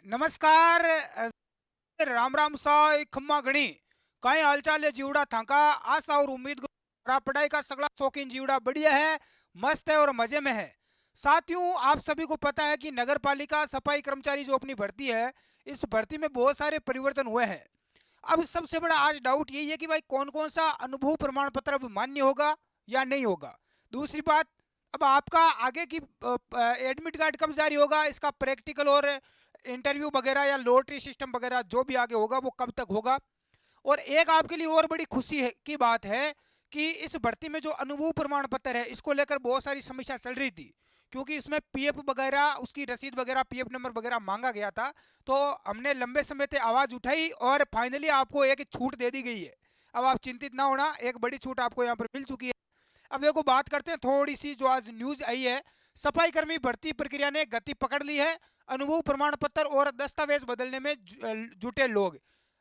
नमस्कार राम राम साय खम्मा घणी काय हालचाल है जीवड़ा थाका आशा और उम्मीद पढ़ाई का सगला शौकीन जीवड़ा बढ़िया है, मस्त है और मजे में है। साथियों, आप सभी को पता है कि नगर पालिका सफाई कर्मचारी जो अपनी भर्ती है, इस भर्ती में बहुत सारे परिवर्तन हुए हैं। अब सबसे बड़ा आज डाउट यही है कि भाई कौन कौन सा अनुभव प्रमाण पत्र अब मान्य होगा या नहीं होगा। दूसरी बात, अब आपका आगे की एडमिट कार्ड कब जारी होगा, इसका प्रैक्टिकल और इंटरव्यू वगैरह या लॉटरी सिस्टम वगैरह जो भी आगे होगा वो कब तक होगा। और एक आपके लिए और बड़ी खुशी है की बात है कि इस भर्ती में जो अनुभव प्रमाण पत्र है इसको लेकर बहुत सारी समस्या चल रही थी, क्योंकि इसमें पीएफ वगैरह उसकी रसीद वगैरह पीएफ नंबर वगैरह मांगा गया था। तो हमने लंबे समय से आवाज उठाई और फाइनली आपको एक छूट दे दी गई है। अब आप चिंतित ना होना, एक बड़ी छूट आपको यहाँ पर मिल चुकी है। अब देखो बात करते हैं थोड़ी सी जो आज न्यूज आई है। सफाई कर्मी भर्ती प्रक्रिया ने गति पकड़ ली है। अनुभव प्रमाण पत्र और दस्तावेज बदलने में जुटे लोग।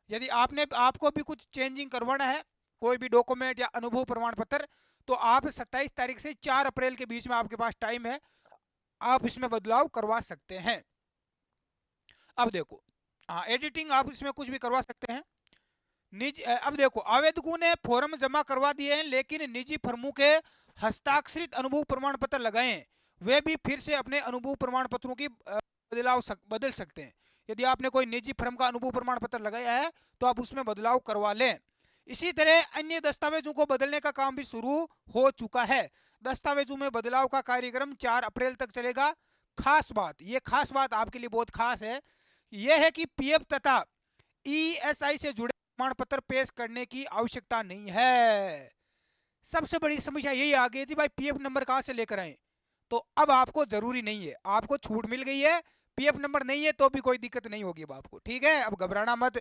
यदि आपने आपको भी कुछ चेंजिंग करवाना है, कोई भी डॉक्यूमेंट या अनुभव प्रमाण पत्र, तो आप 27 तारीख से 4 अप्रैल के बीच में आपके पास टाइम है, आप इसमें बदलाव करवा सकते हैं। अब देखो, हाँ, एडिटिंग आप इसमें कुछ भी करवा सकते हैं। निज अब देखो, आवेदकों ने फॉर्म जमा करवा दिए हैं, लेकिन निजी फर्मों के हस्ताक्षरित अनुभव प्रमाण पत्र लगाए हैं, वे भी फिर से अपने अनुभव प्रमाण पत्रों की बदल सकते हैं। यदि आपने कोई निजी फर्म का अनुभव प्रमाण पत्र लगाया है तो आप उसमें बदलाव करवा लें। इसी तरह अन्य दस्तावेजों को बदलने का काम भी शुरू हो चुका है। दस्तावेजों में बदलाव का कार्यक्रम 4 अप्रैल तक चलेगा। खास बात, ये खास बात आपके लिए बहुत खास है, यह है कि पीएफ तथा ईएसआई से जुड़े प्रमाण पत्र पेश करने की आवश्यकता नहीं है। सबसे बड़ी समस्या यही आ गई थी, भाई पीएफ नंबर कहां से लेकर आए। तो अब आपको जरूरी नहीं है, आपको छूट मिल गई है। पीएफ नंबर नहीं है तो भी कोई दिक्कत नहीं होगी अब आपको, ठीक है। अब घबराना मत,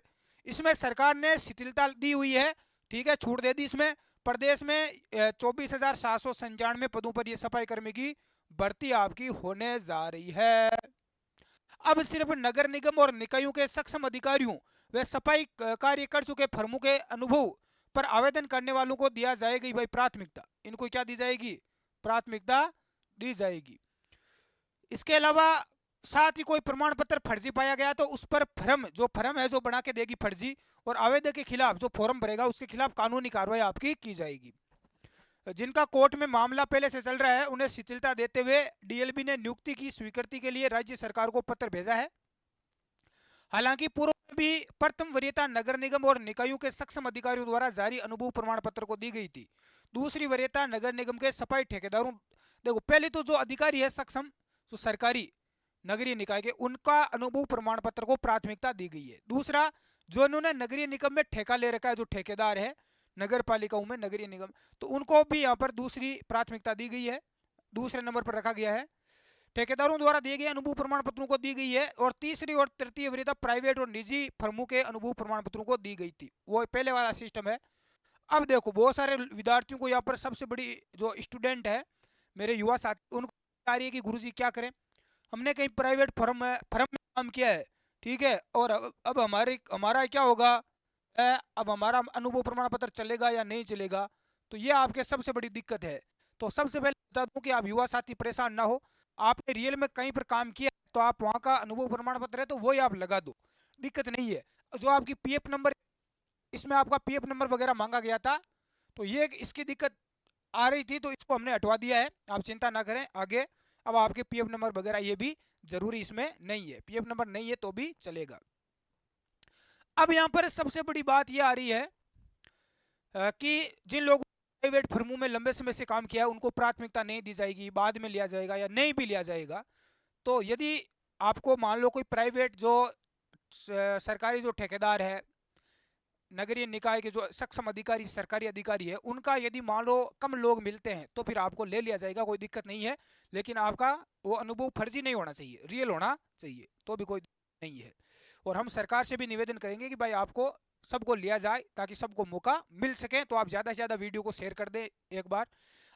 इसमें सरकार ने शिथिलता दी हुई है, ठीक है, छूट दे दी इसमें। प्रदेश में 24,797 पदों पर यह सफाई कर्मी की भर्ती आपकी होने जा रही है। अब सिर्फ नगर निगम और निकायों के सक्षम अधिकारियों व सफाई कार्य कर चुके फर्मों के अनुभव पर आवेदन करने वालों को दिया जाएगी भाई प्राथमिकता। इनको क्या दी जाएगी? प्राथमिकता दी जाएगी। इसके अलावा साथ ही कोई प्रमाण पत्र फर्जी पाया गया तो उस पर फर्म है जो बना के देगी फर्जी, और आवेदक के खिलाफ जो फॉर्म भरेगा उसके खिलाफ कानूनी कार्रवाई आपकी की जाएगी। जिनका कोर्ट में मामला पहले से चल रहा है उन्हें शिथिलता देते हुए डीएलबी ने नियुक्ति की स्वीकृति के लिए राज्य सरकार को पत्र भेजा है। हालांकि पूर्व में भी प्रथम वरीयता नगर निगम और निकायों के सक्षम अधिकारियों द्वारा जारी अनुभव प्रमाण पत्र को दी गई थी। दूसरी वरीयता नगर निगम के सफाई ठेकेदारों, देखो पहले तो जो अधिकारी है सक्षम, जो सरकारी नगरीय निकाय के, उनका अनुभव प्रमाण पत्र को प्राथमिकता दी गई है। दूसरा, जो इन्होंने नगरीय निगम में ठेका ले रखा है, जो ठेकेदार है नगर पालिकाओं में नगरीय निगम, तो उनको भी यहाँ पर दूसरी प्राथमिकता दी गई है, दूसरे नंबर पर रखा गया है। ठेकेदारों द्वारा दिए गए अनुभव प्रमाण पत्रों को दी गई है। और तीसरी और तृतीय वरीयता प्राइवेट और निजी फर्मों के अनुभव प्रमाण पत्रों को दी गई थी, वो पहले वाला सिस्टम है। अब देखो बहुत सारे विद्यार्थियों को यहाँ पर सबसे बड़ी जो स्टूडेंट है, मेरे युवा साथी, उनको आ रही है कि गुरुजी क्या करें, हमने कहीं प्राइवेट फर्म में काम किया है, ठीक है, और अब हमारा क्या होगा, अब हमारा अनुभव प्रमाण पत्र चलेगा या नहीं चलेगा। तो ये आपके सबसे बड़ी दिक्कत है। तो सबसे पहले बता दूं कि आप युवा साथी परेशान ना हो, आपने रियल में कहीं पर काम किया तो आप वहाँ का अनुभव प्रमाण पत्र है तो वही आप लगा दो, दिक्कत नहीं है। जो आपकी पीएफ नंबर, इसमें आपका पीएफ नंबर वगैरह मांगा गया था, तो ये इसकी दिक्कत आ रही थी, तो इसको हमने हटवा दिया है, आप चिंता ना करें आगे। अब आपके पीएफ नंबर वगैरह ये भी जरूरी इसमें नहीं है, पीएफ नंबर नहीं है तो भी चलेगा। अब यहाँ पर सबसे बड़ी बात ये आ रही है कि जिन लोगों ने प्राइवेट फर्मों में लंबे समय से काम किया है उनको प्राथमिकता नहीं दी जाएगी, बाद में लिया जाएगा या नहीं भी लिया जाएगा। तो यदि आपको मान लो कोई प्राइवेट जो सरकारी जो ठेकेदार है, नगरीय निकाय के जो सक्षम अधिकारी सरकारी अधिकारी है, उनका यदि मान लो कम लोग मिलते हैं तो फिर आपको ले लिया जाएगा, कोई दिक्कत नहीं है। लेकिन आपका वो अनुभव फर्जी नहीं होना चाहिए, रियल होना चाहिए, तो भी कोई नहीं है। और हम सरकार से भी निवेदन करेंगे कि भाई आपको सबको लिया जाए ताकि सबको मौका मिल सके। तो आप ज़्यादा से ज़्यादा वीडियो को शेयर कर दें एक बार।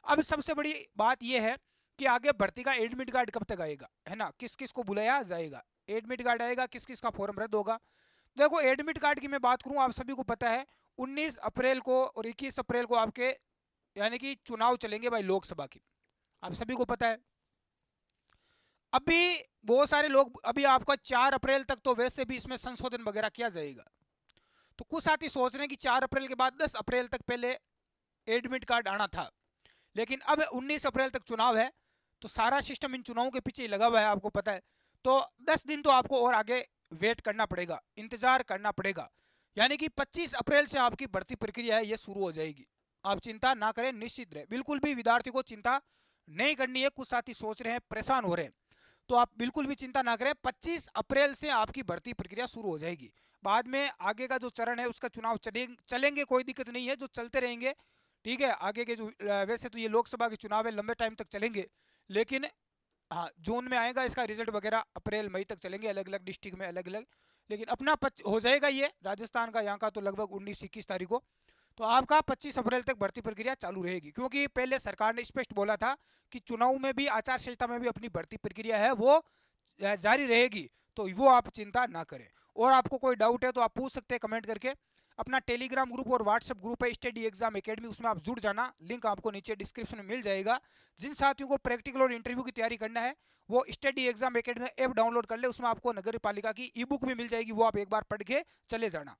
अब सबसे बड़ी बात यह है कि आगे भर्ती का एडमिट कार्ड कब तक आएगा, है ना, किस किस को बुलाया जाएगा, एडमिट कार्ड आएगा, किस किस का फॉर्म रद्द होगा। देखो एडमिट कार्ड की मैं बात करूं, आप सभी को पता है 19 अप्रैल को और 21 अप्रैल को आपके यानी कि चुनाव चलेंगे भाई लोकसभा की, आप सभी को पता है। अभी बहुत सारे लोग, अभी आपका 4 अप्रैल तक तो वैसे भी इसमें संशोधन वगैरह किया जाएगा। तो कुछ साथी सोच रहे हैं कि 4 अप्रैल के बाद 10 अप्रैल तक पहले एडमिट कार्ड आना था, लेकिन अब 19 अप्रैल तक चुनाव है, तो सारा सिस्टम इन चुनावों के पीछे ही लगा हुआ है, आपको पता है। तो 10 दिन तो आपको और आगे वेट करना पड़ेगा, इंतजार करना पड़ेगा। यानी कि 25 अप्रैल से आपकी भर्ती प्रक्रिया है ये शुरू हो जाएगी। आप चिंता ना करें, निश्चित रहे, बिल्कुल भी विद्यार्थी को चिंता नहीं करनी है। कुछ साथी सोच रहे हैं, परेशान हो रहे हैं, तो आप बिल्कुल भी चिंता ना करें। 25 अप्रैल से आपकी भर्ती प्रक्रिया शुरू हो जाएगी। बाद में आगे का जो चरण है उसका चुनाव चलेंगे, कोई दिक्कत नहीं है, जो चलते रहेंगे। ठीक है, आगे के जो वैसे तो ये लोकसभा के चुनाव है, लंबे टाइम तक चलेंगे, लेकिन हाँ जून में आएगा इसका रिजल्ट वगैरह, अप्रैल मई तक चलेंगे, अलग अलग डिस्ट्रिक्ट में अलग अलग। लेकिन अपना हो जाएगा ये राजस्थान का, यहाँ का तो लगभग 19-21 तारीख को। तो आपका 25 अप्रैल तक भर्ती प्रक्रिया चालू रहेगी, क्योंकि पहले सरकार ने स्पष्ट बोला था कि चुनाव में भी, आचार संहिता में भी अपनी भर्ती प्रक्रिया है वो जारी रहेगी। तो वो आप चिंता ना करें। और आपको कोई डाउट है तो आप पूछ सकते हैं कमेंट करके। अपना टेलीग्राम ग्रुप और व्हाट्सएप ग्रुप है स्टडी एग्जाम एकेडमी, उसमें आप जुड़ जाना, लिंक आपको नीचे डिस्क्रिप्शन में मिल जाएगा। जिन साथियों को प्रैक्टिकल और इंटरव्यू की तैयारी करना है वो study exam academy app download कर ले, उसमें आपको नगर पालिका की ई बुक भी मिल जाएगी, वो आप एक बार पढ़ के चले जाना।